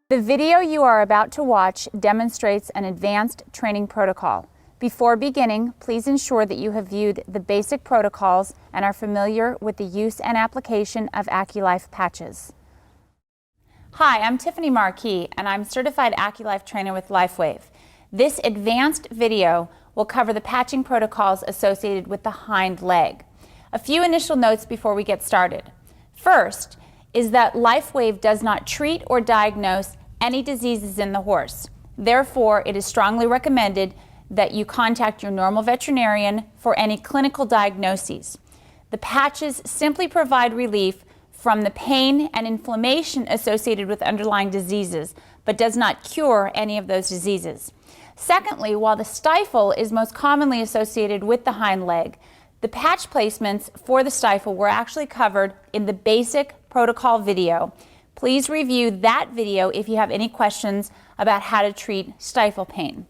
The video you are about to watch demonstrates an advanced training protocol. Before beginning, please ensure that you have viewed the basic protocols and are familiar with the use and application of Aculife patches. Hi, I'm Tiffany Marquis, and I'm Certified Aculife Trainer with LifeWave. This advanced video will cover the patching protocols associated with the hind leg. A few initial notes before we get started. First is that LifeWave does not treat or diagnose any diseases in the horse. Therefore, it is strongly recommended that you contact your normal veterinarian for any clinical diagnoses. The patches simply provide relief from the pain and inflammation associated with underlying diseases, but does not cure any of those diseases. Secondly, while the stifle is most commonly associated with the hind leg, the patch placements for the stifle were actually covered in the basic protocol video. Please review that video if you have any questions about how to treat stifle pain.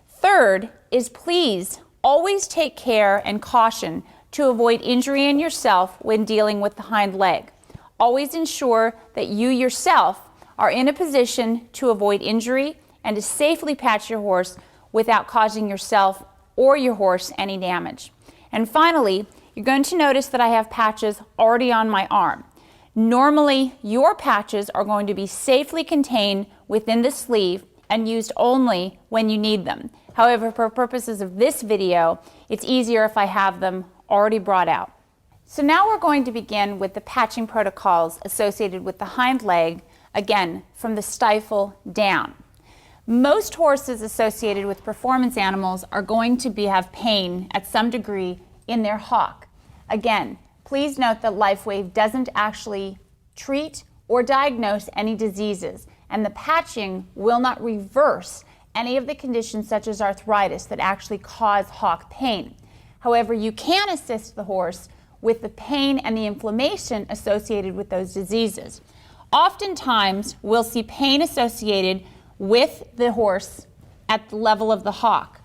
Third is please always take care and caution to avoid injury in yourself when dealing with the hind leg. Always ensure that you yourself are in a position to avoid injury and to safely patch your horse without causing yourself or your horse any damage. And finally, you're going to notice that I have patches already on my arm. Normally, your patches are going to be safely contained within the sleeve and used only when you need them. However, for purposes of this video, it's easier if I have them already brought out. So now we're going to begin with the patching protocols associated with the hind leg, again, from the stifle down. Most horses associated with performance animals are going to have pain at some degree in their hock. Again, please note that LifeWave doesn't actually treat or diagnose any diseases, and the patching will not reverse any of the conditions such as arthritis that actually cause hock pain. However, you can assist the horse with the pain and the inflammation associated with those diseases. Oftentimes, we'll see pain associated with the horse at the level of the hock.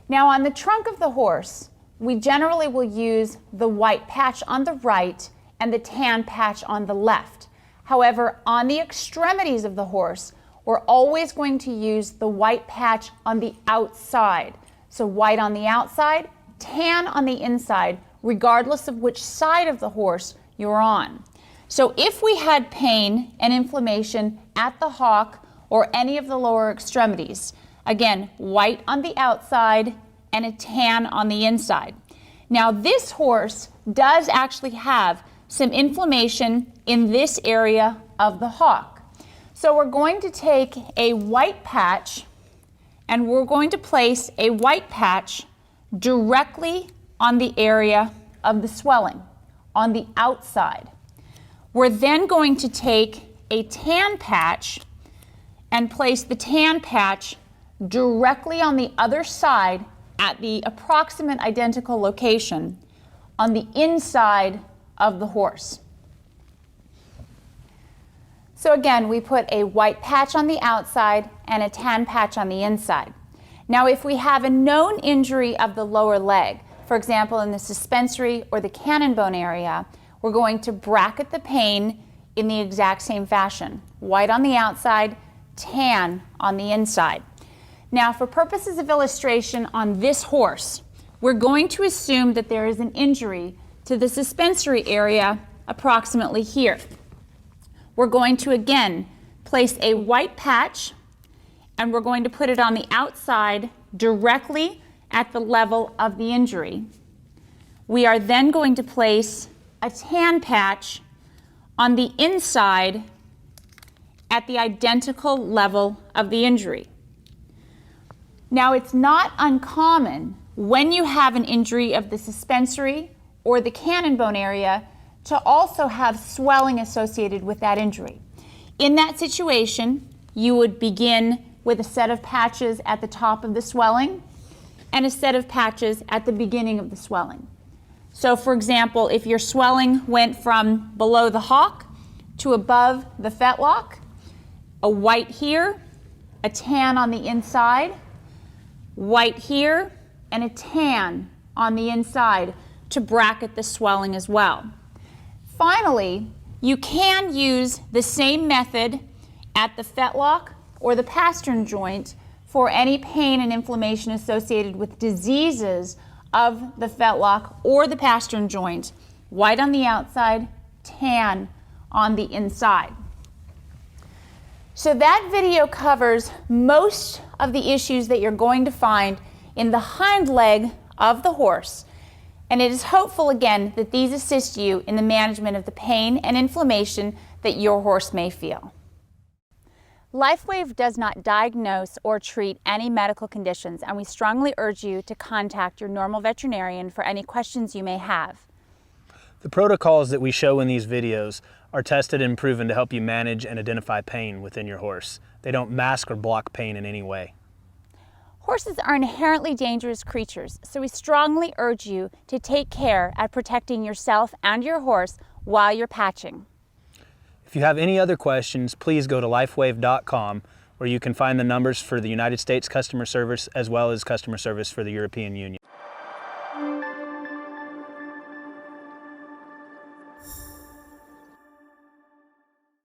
Now, on the trunk of the horse, we generally will use the white patch on the right and the tan patch on the left. However, on the extremities of the horse, we're always going to use the white patch on the outside. So white on the outside, tan on the inside, regardless of which side of the horse you're on. So if we had pain and inflammation at the hock or any of the lower extremities, again, white on the outside and a tan on the inside. Now this horse does actually have some inflammation in this area of the hock. So we're going to take a white patch and we're going to place a white patch directly on the area of the swelling, on the outside. We're then going to take a tan patch and place the tan patch directly on the other side at the approximate identical location on the inside of the horse. So again, we put a white patch on the outside and a tan patch on the inside. Now, if we have a known injury of the lower leg, for example, in the suspensory or the cannon bone area, we're going to bracket the pain in the exact same fashion. White on the outside, tan on the inside. Now, for purposes of illustration on this horse, we're going to assume that there is an injury to the suspensory area approximately here. We're going to again place a white patch and we're going to put it on the outside directly at the level of the injury. We are then going to place a tan patch on the inside at the identical level of the injury. Now, it's not uncommon when you have an injury of the suspensory or the cannon bone area to also have swelling associated with that injury. In that situation, you would begin with a set of patches at the top of the swelling and a set of patches at the beginning of the swelling. So for example, if your swelling went from below the hock to above the fetlock, a white here, a tan on the inside, white here, and a tan on the inside to bracket the swelling as well. Finally, you can use the same method at the fetlock or the pastern joint for any pain and inflammation associated with diseases of the fetlock or the pastern joint. White on the outside, tan on the inside. So that video covers most of the issues that you're going to find in the hind leg of the horse. And it is hopeful, again, that these assist you in the management of the pain and inflammation that your horse may feel. LifeWave does not diagnose or treat any medical conditions, and we strongly urge you to contact your normal veterinarian for any questions you may have. The protocols that we show in these videos are tested and proven to help you manage and identify pain within your horse. They don't mask or block pain in any way. Horses are inherently dangerous creatures, so we strongly urge you to take care at protecting yourself and your horse while you're patching. If you have any other questions, please go to lifewave.com, where you can find the numbers for the United States customer service as well as customer service for the European Union.